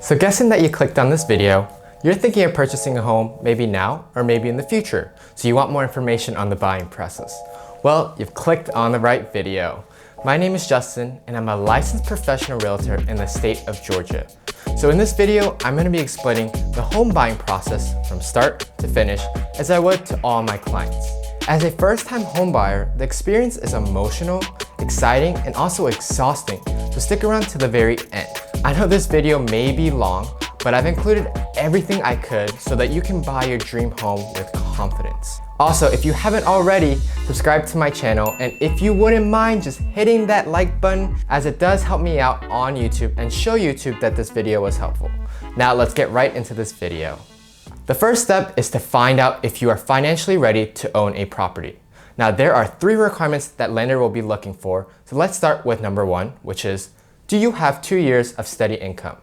So guessing that you clicked on this video, you're thinking of purchasing a home maybe now or maybe in the future, so you want more information on the buying process. Well, you've clicked on the right video. My name is Justin and I'm a licensed professional realtor in the state of Georgia. So in this video, I'm going to be explaining the home buying process from start to finish as I would to all my clients. As a first-time home buyer, the experience is emotional, exciting, and also exhausting, so stick around to the very end. I know this video may be long, but I've included everything I could so that you can buy your dream home with confidence. Also, if you haven't already, subscribe to my channel, and if you wouldn't mind just hitting that like button, as it does help me out on YouTube and show YouTube that this video was helpful. Now let's get right into this video. The first step is to find out if you are financially ready to own a property. Now there are 3 requirements that lender will be looking for, so let's start with number 1, which is, do you have 2 years of steady income?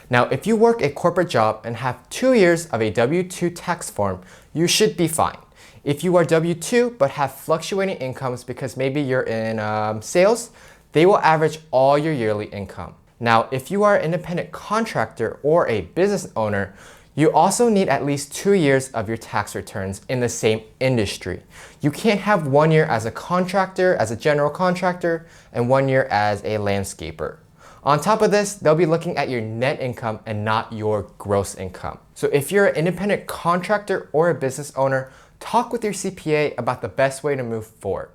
Now if you work a corporate job and have 2 years of a W-2 tax form, you should be fine. If you are W-2 but have fluctuating incomes because maybe you're in sales, they will average all your yearly income. Now if you are an independent contractor or a business owner, you also need at least 2 years of your tax returns in the same industry. You can't have 1 year as a contractor, as a general contractor, and 1 year as a landscaper. On top of this, they'll be looking at your net income and not your gross income. So if you're an independent contractor or a business owner, talk with your CPA about the best way to move forward.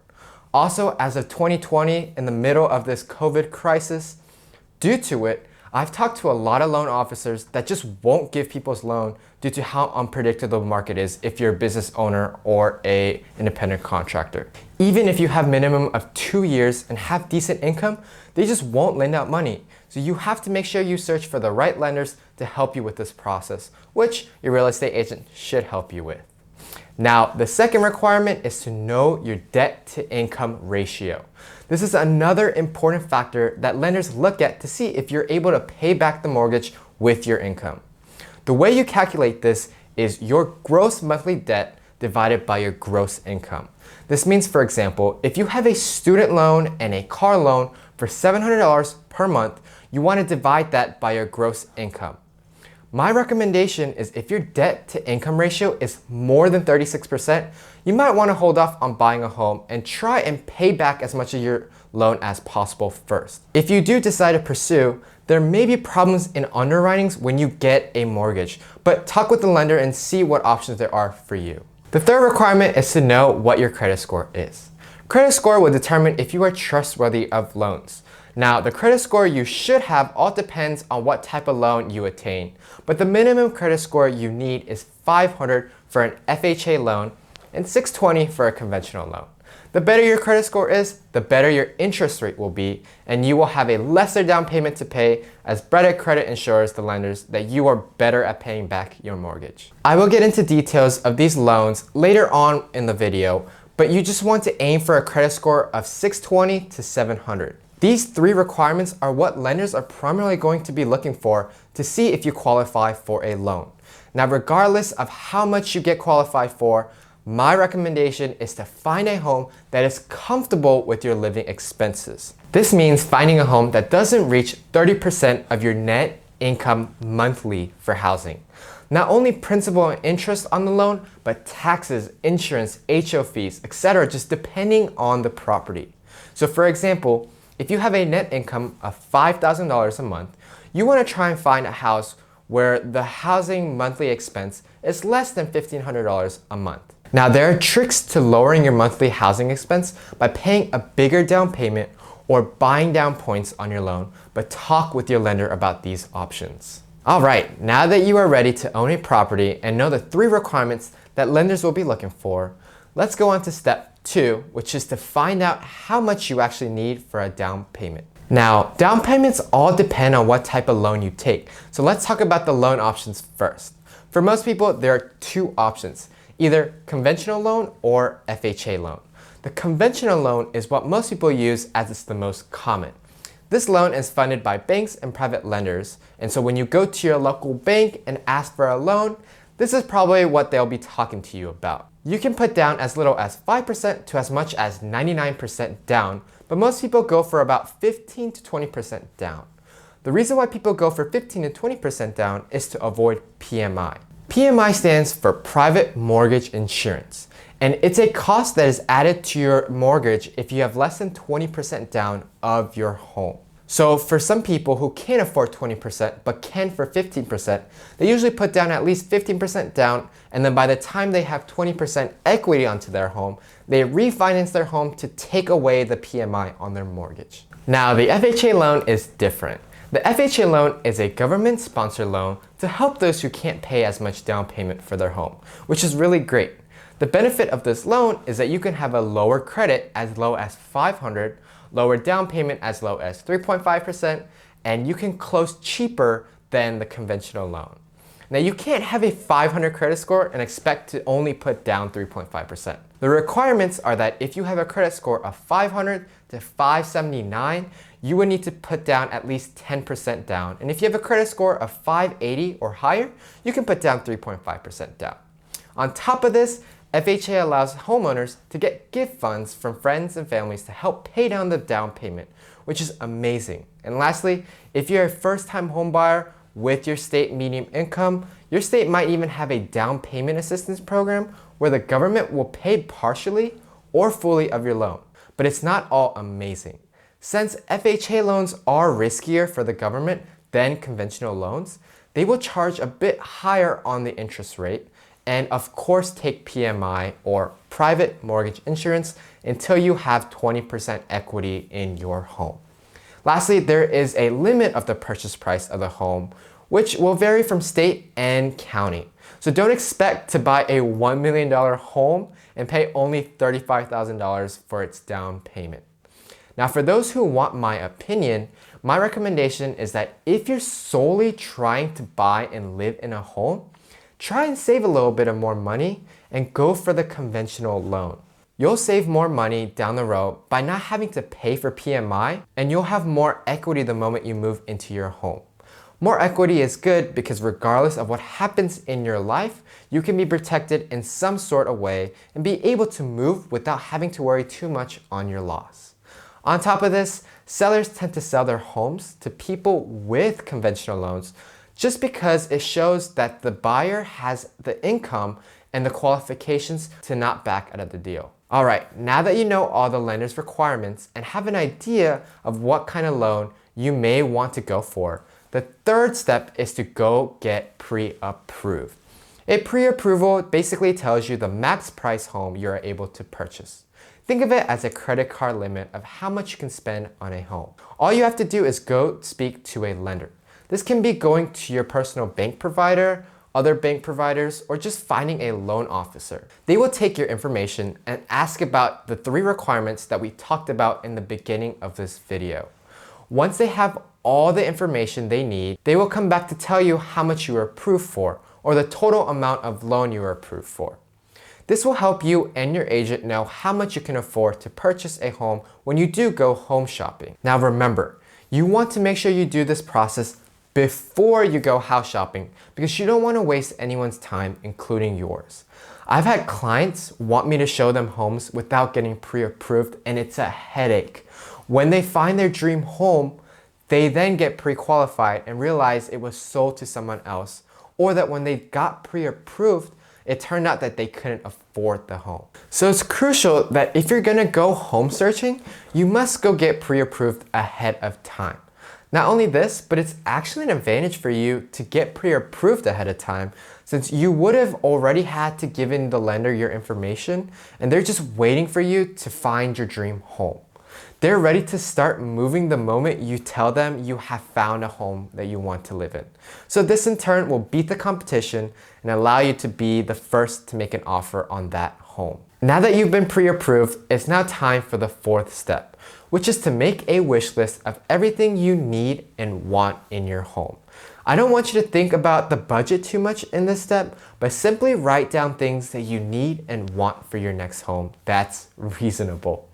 Also, as of 2020, in the middle of this COVID crisis, due to it, I've talked to a lot of loan officers that just won't give people's loan due to how unpredictable the market is if you're a business owner or an independent contractor. Even if you have minimum of 2 years and have decent income, they just won't lend out money. So you have to make sure you search for the right lenders to help you with this process, which your real estate agent should help you with. Now, the second requirement is to know your debt to income ratio. This is another important factor that lenders look at to see if you're able to pay back the mortgage with your income. The way you calculate this is your gross monthly debt divided by your gross income. This means, for example, if you have a student loan and a car loan for $700 per month, you want to divide that by your gross income. My recommendation is if your debt to income ratio is more than 36%, you might want to hold off on buying a home and try and pay back as much of your loan as possible first. If you do decide to pursue, there may be problems in underwritings when you get a mortgage, but talk with the lender and see what options there are for you. The third requirement is to know what your credit score is. Credit score will determine if you are trustworthy of loans. Now, the credit score you should have all depends on what type of loan you attain, but the minimum credit score you need is 500 for an FHA loan and 620 for a conventional loan. The better your credit score is, the better your interest rate will be, and you will have a lesser down payment to pay, as better credit ensures the lenders that you are better at paying back your mortgage. I will get into details of these loans later on in the video, but you just want to aim for a credit score of 620 to 700. These 3 requirements are what lenders are primarily going to be looking for to see if you qualify for a loan. Now, regardless of how much you get qualified for, my recommendation is to find a home that is comfortable with your living expenses. This means finding a home that doesn't reach 30% of your net income monthly for housing. Not only principal and interest on the loan, but taxes, insurance, HO fees, etc., just depending on the property. So for example, if you have a net income of $5,000 a month, you want to try and find a house where the housing monthly expense is less than $1,500 a month. Now, there are tricks to lowering your monthly housing expense by paying a bigger down payment or buying down points on your loan, but talk with your lender about these options. All right, now that you are ready to own a property and know the 3 requirements that lenders will be looking for, let's go on to step 2, which is to find out how much you actually need for a down payment. Now, down payments all depend on what type of loan you take. So let's talk about the loan options first. For most people, there are 2 options, either conventional loan or FHA loan. The conventional loan is what most people use as it's the most common. This loan is funded by banks and private lenders, and so when you go to your local bank and ask for a loan, this is probably what they'll be talking to you about. You can put down as little as 5% to as much as 99% down, but most people go for about 15 to 20% down. The reason why people go for 15 to 20% down is to avoid PMI. PMI stands for Private Mortgage Insurance, and it's a cost that is added to your mortgage if you have less than 20% down of your home. So for some people who can't afford 20% but can for 15%, they usually put down at least 15% down, and then by the time they have 20% equity onto their home, they refinance their home to take away the PMI on their mortgage. Now the FHA loan is different. The FHA loan is a government-sponsored loan to help those who can't pay as much down payment for their home, which is really great. The benefit of this loan is that you can have a lower credit as low as 500, lower down payment as low as 3.5%, and you can close cheaper than the conventional loan. Now you can't have a 500 credit score and expect to only put down 3.5%. The requirements are that if you have a credit score of 500 to 579, you would need to put down at least 10% down. And if you have a credit score of 580 or higher, you can put down 3.5% down. On top of this, FHA allows homeowners to get gift funds from friends and families to help pay down the down payment, which is amazing. And lastly, if you're a first-time home buyer with your state median income, your state might even have a down payment assistance program where the government will pay partially or fully of your loan. But it's not all amazing. Since FHA loans are riskier for the government than conventional loans, they will charge a bit higher on the interest rate, and of course take PMI or private mortgage insurance until you have 20% equity in your home. Lastly, there is a limit of the purchase price of the home, which will vary from state and county. So don't expect to buy a $1 million home and pay only $35,000 for its down payment. Now for those who want my opinion, my recommendation is that if you're solely trying to buy and live in a home, try and save a little bit of more money and go for the conventional loan. You'll save more money down the road by not having to pay for PMI, and you'll have more equity the moment you move into your home. More equity is good because regardless of what happens in your life, you can be protected in some sort of way and be able to move without having to worry too much on your loss. On top of this, sellers tend to sell their homes to people with conventional loans just because it shows that the buyer has the income and the qualifications to not back out of the deal. All right, now that you know all the lender's requirements and have an idea of what kind of loan you may want to go for, the third step is to go get pre-approved. A pre-approval basically tells you the max price home you are able to purchase. Think of it as a credit card limit of how much you can spend on a home. All you have to do is go speak to a lender. This can be going to your personal bank provider, other bank providers, or just finding a loan officer. They will take your information and ask about the 3 requirements that we talked about in the beginning of this video. Once they have all the information they need, they will come back to tell you how much you are approved for, or the total amount of loan you are approved for. This will help you and your agent know how much you can afford to purchase a home when you do go home shopping. Now remember, you want to make sure you do this process before you go house shopping because you don't want to waste anyone's time, including yours. I've had clients want me to show them homes without getting pre-approved, and it's a headache. When they find their dream home, they then get pre-qualified and realize it was sold to someone else, or that when they got pre-approved, it turned out that they couldn't afford the home. So it's crucial that if you're gonna go home searching, you must go get pre-approved ahead of time. Not only this, but it's actually an advantage for you to get pre-approved ahead of time, since you would have already had to give in the lender your information and they're just waiting for you to find your dream home. They're ready to start moving the moment you tell them you have found a home that you want to live in. So this in turn will beat the competition and allow you to be the first to make an offer on that home. Now that you've been pre-approved, it's now time for the 4th step, which is to make a wish list of everything you need and want in your home. I don't want you to think about the budget too much in this step, but simply write down things that you need and want for your next home that's reasonable.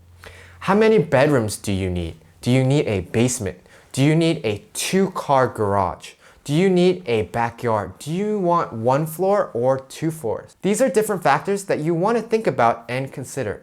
How many bedrooms do you need? Do you need a basement? Do you need a 2-car garage? Do you need a backyard? Do you want 1 floor or 2 floors? These are different factors that you want to think about and consider.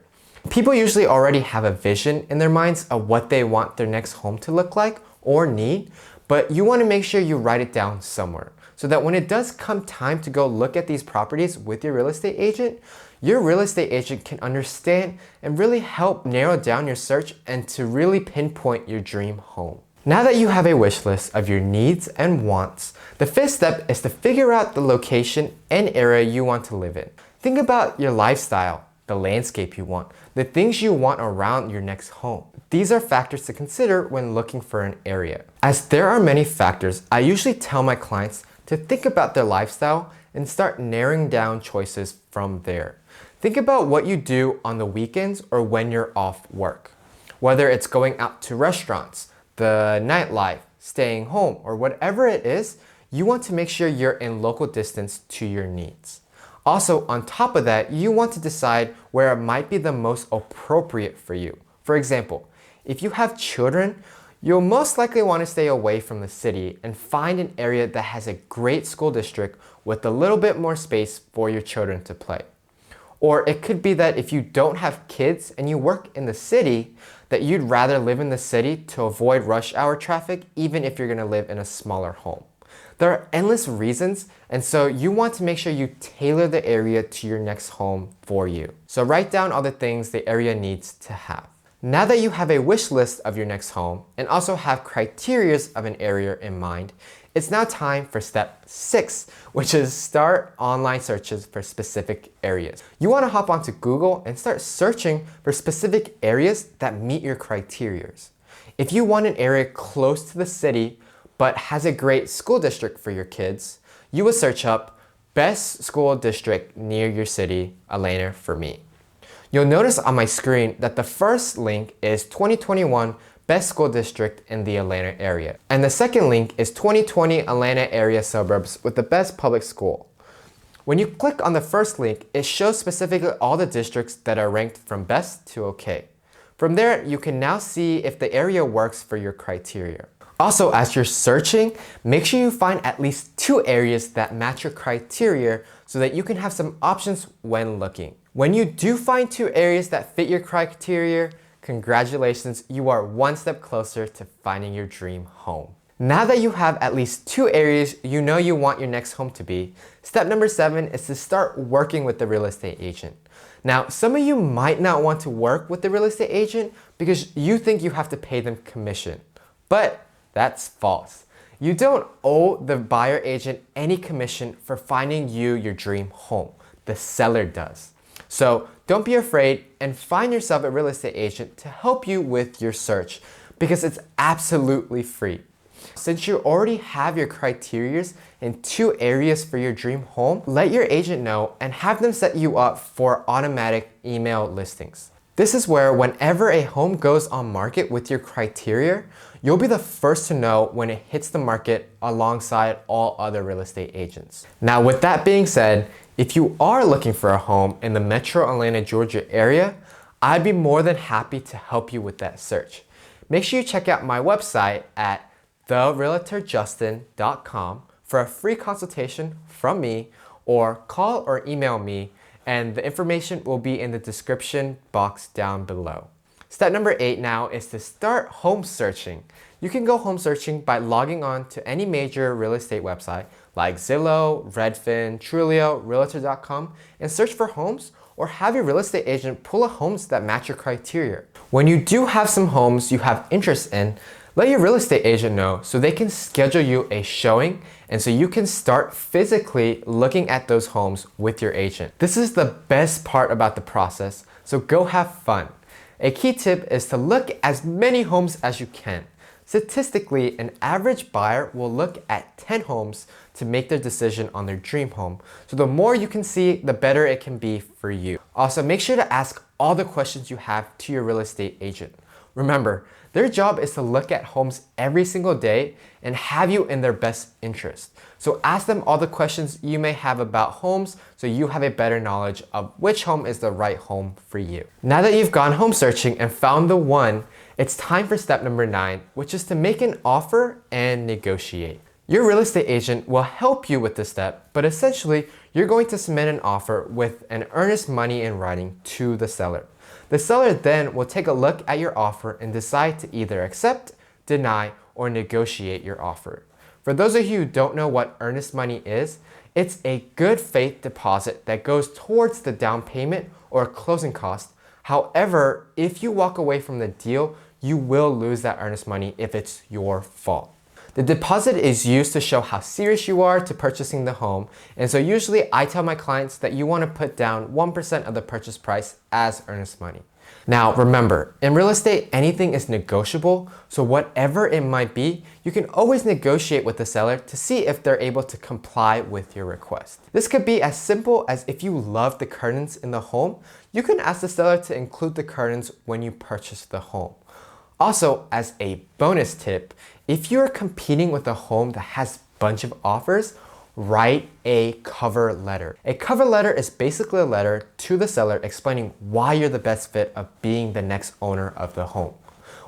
People usually already have a vision in their minds of what they want their next home to look like or need, but you want to make sure you write it down somewhere so that when it does come time to go look at these properties with your real estate agent can understand and really help narrow down your search and to really pinpoint your dream home. Now that you have a wish list of your needs and wants, the fifth step is to figure out the location and area you want to live in. Think about your lifestyle, the landscape you want, the things you want around your next home. These are factors to consider when looking for an area. As there are many factors, I usually tell my clients to think about their lifestyle and start narrowing down choices from there. Think about what you do on the weekends or when you're off work. Whether it's going out to restaurants, the nightlife, staying home, or whatever it is, you want to make sure you're in local distance to your needs. Also, on top of that, you want to decide where it might be the most appropriate for you. For example, if you have children, you'll most likely want to stay away from the city and find an area that has a great school district with a little bit more space for your children to play. Or it could be that if you don't have kids and you work in the city, that you'd rather live in the city to avoid rush hour traffic, even if you're going to live in a smaller home. There are endless reasons, and so you want to make sure you tailor the area to your next home for you. So write down all the things the area needs to have. Now that you have a wish list of your next home and also have criteria of an area in mind, it's now time for step 6, which is start online searches for specific areas. You want to hop onto Google and start searching for specific areas that meet your criteria. If you want an area close to the city but has a great school district for your kids, you will search up best school district near your city, Atlanta for me. You'll notice on my screen that the first link is 2021 Best School District in the Atlanta area. And the second link is 2020 Atlanta area suburbs with the best public school. When you click on the first link, it shows specifically all the districts that are ranked from best to okay. From there, you can now see if the area works for your criteria. Also, as you're searching, make sure you find at least 2 areas that match your criteria so that you can have some options when looking. When you do find 2 areas that fit your criteria, congratulations, you are one step closer to finding your dream home. Now that you have at least 2 areas you know you want your next home to be, step number 7 is to start working with the real estate agent. Now, some of you might not want to work with the real estate agent because you think you have to pay them commission, but that's false. You don't owe the buyer agent any commission for finding you your dream home. The seller does. So don't be afraid and find yourself a real estate agent to help you with your search because it's absolutely free. Since you already have your criteria in 2 areas for your dream home, let your agent know and have them set you up for automatic email listings. This is where whenever a home goes on market with your criteria, you'll be the first to know when it hits the market alongside all other real estate agents. Now, with that being said, if you are looking for a home in the Metro Atlanta, Georgia area, I'd be more than happy to help you with that search. Make sure you check out my website at therealtorjustin.com for a free consultation from me, or call or email me, and the information will be in the description box down below. Step number 8 now is to start home searching. You can go home searching by logging on to any major real estate website like Zillow, Redfin, Trulia, Realtor.com and search for homes, or have your real estate agent pull up homes that match your criteria. When you do have some homes you have interest in, let your real estate agent know so they can schedule you a showing and so you can start physically looking at those homes with your agent. This is the best part about the process, so go have fun. A key tip is to look as many homes as you can. Statistically, an average buyer will look at 10 homes to make their decision on their dream home. So the more you can see, the better it can be for you. Also, make sure to ask all the questions you have to your real estate agent. Remember, their job is to look at homes every single day and have you in their best interest. So ask them all the questions you may have about homes so you have a better knowledge of which home is the right home for you. Now that you've gone home searching and found the one, it's time for step number 9, which is to make an offer and negotiate. Your real estate agent will help you with this step, but essentially, you're going to submit an offer with an earnest money in writing to the seller. The seller then will take a look at your offer and decide to either accept, deny, or negotiate your offer. For those of you who don't know what earnest money is, it's a good faith deposit that goes towards the down payment or closing cost. However, if you walk away from the deal, you will lose that earnest money if it's your fault. The deposit is used to show how serious you are to purchasing the home, and so usually I tell my clients that you want to put down 1% of the purchase price as earnest money. Now remember, in real estate, anything is negotiable, so whatever it might be, you can always negotiate with the seller to see if they're able to comply with your request. This could be as simple as if you love the curtains in the home, you can ask the seller to include the curtains when you purchase the home. Also, as a bonus tip, if you're competing with a home that has a bunch of offers, write a cover letter. A cover letter is basically a letter to the seller explaining why you're the best fit of being the next owner of the home.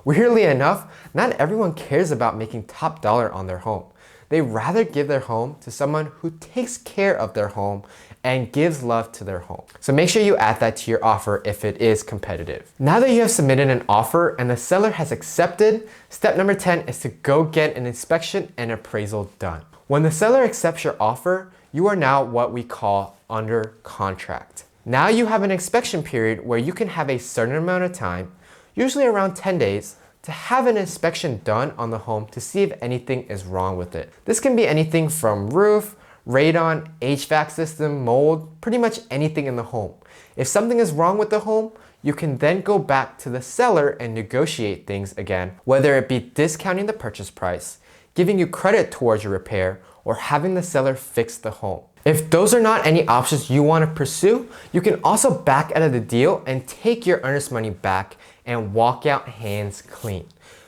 Weirdly enough, not everyone cares about making top dollar on their home. They rather give their home to someone who takes care of their home and gives love to their home. So make sure you add that to your offer if it is competitive. Now that you have submitted an offer and the seller has accepted, step number 10 is to go get an inspection and appraisal done. When the seller accepts your offer, you are now what we call under contract. Now you have an inspection period where you can have a certain amount of time, usually around 10 days, to have an inspection done on the home to see if anything is wrong with it. This can be anything from roof, radon, HVAC system, mold, pretty much anything in the home. If something is wrong with the home, you can then go back to the seller and negotiate things again, whether it be discounting the purchase price, giving you credit towards your repair, or having the seller fix the home. If those are not any options you want to pursue, you can also back out of the deal and take your earnest money back and walk out hands clean.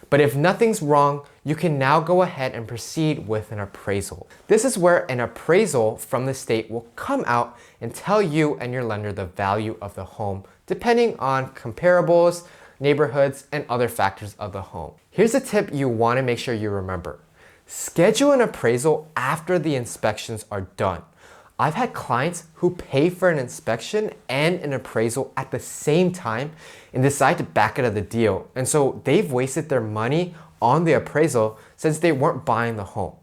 But if nothing's wrong, you can now go ahead and proceed with an appraisal. This is where an appraisal from the state will come out and tell you and your lender the value of the home, depending on comparables, neighborhoods, and other factors of the home. Here's a tip you want to make sure you remember. Schedule an appraisal after the inspections are done. I've had clients who pay for an inspection and an appraisal at the same time and decide to back out of the deal. And so they've wasted their money on the appraisal since they weren't buying the home.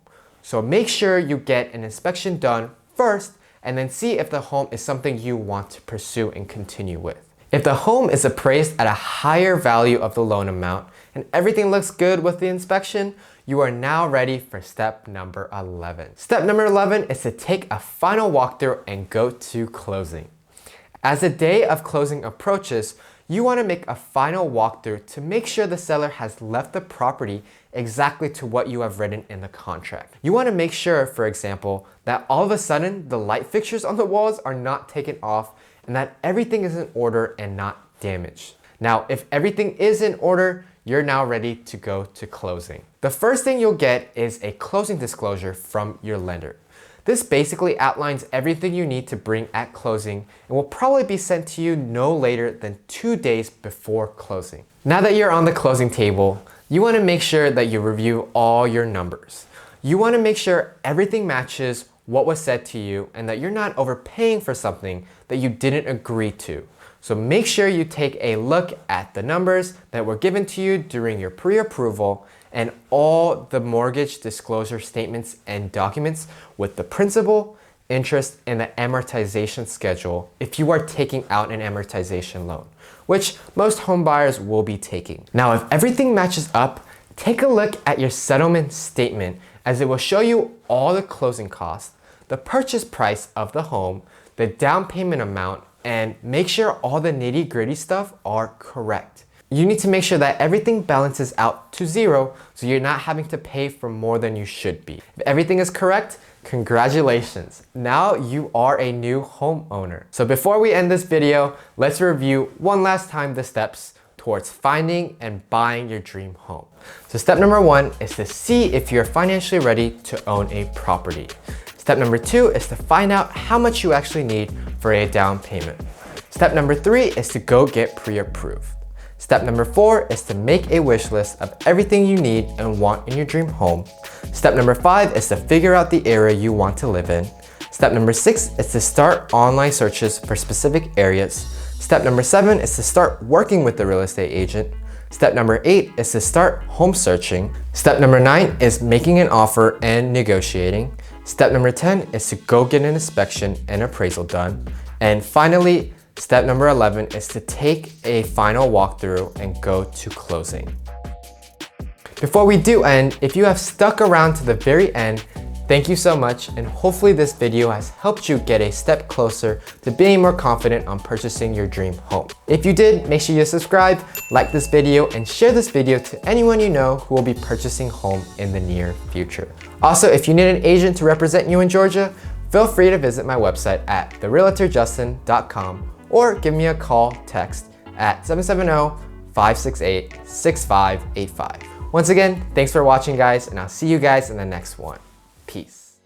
So make sure you get an inspection done first and then see if the home is something you want to pursue and continue with. If the home is appraised at a higher value of the loan amount and everything looks good with the inspection, you are now ready for step number 11. Step number 11 is to take a final walkthrough and go to closing. As the day of closing approaches, you want to make a final walkthrough to make sure the seller has left the property exactly to what you have written in the contract. You want to make sure, for example, that all of a sudden the light fixtures on the walls are not taken off and that everything is in order and not damaged. Now, if everything is in order, you're now ready to go to closing. The first thing you'll get is a closing disclosure from your lender. This basically outlines everything you need to bring at closing and will probably be sent to you no later than 2 days before closing. Now that you're on the closing table, you want to make sure that you review all your numbers. You want to make sure everything matches what was said to you and that you're not overpaying for something that you didn't agree to. So make sure you take a look at the numbers that were given to you during your pre-approval and all the mortgage disclosure statements and documents with the principal, interest, and the amortization schedule if you are taking out an amortization loan, which most home buyers will be taking. Now, if everything matches up, take a look at your settlement statement as it will show you all the closing costs, the purchase price of the home, the down payment amount, and make sure all the nitty-gritty stuff are correct. You need to make sure that everything balances out to zero so you're not having to pay for more than you should be. If everything is correct, congratulations. Now you are a new homeowner. So before we end this video, let's review one last time the steps towards finding and buying your dream home. So step number 1 is to see if you're financially ready to own a property. Step number 2 is to find out how much you actually need for a down payment. Step number 3 is to go get pre-approved. Step number 4 is to make a wish list of everything you need and want in your dream home. Step number 5 is to figure out the area you want to live in. Step number 6 is to start online searches for specific areas. Step number 7 is to start working with the real estate agent. Step number 8 is to start home searching. Step number 9 is making an offer and negotiating. Step number 10 is to go get an inspection and appraisal done. And finally, step number 11 is to take a final walkthrough and go to closing. Before we do end, if you have stuck around to the very end, thank you so much, and hopefully this video has helped you get a step closer to being more confident on purchasing your dream home. If you did, make sure you subscribe, like this video, and share this video to anyone you know who will be purchasing home in the near future. Also, if you need an agent to represent you in Georgia, feel free to visit my website at therealtorjustin.com or give me a call, text at 770-568-6585. Once again, thanks for watching guys, and I'll see you guys in the next one. Peace.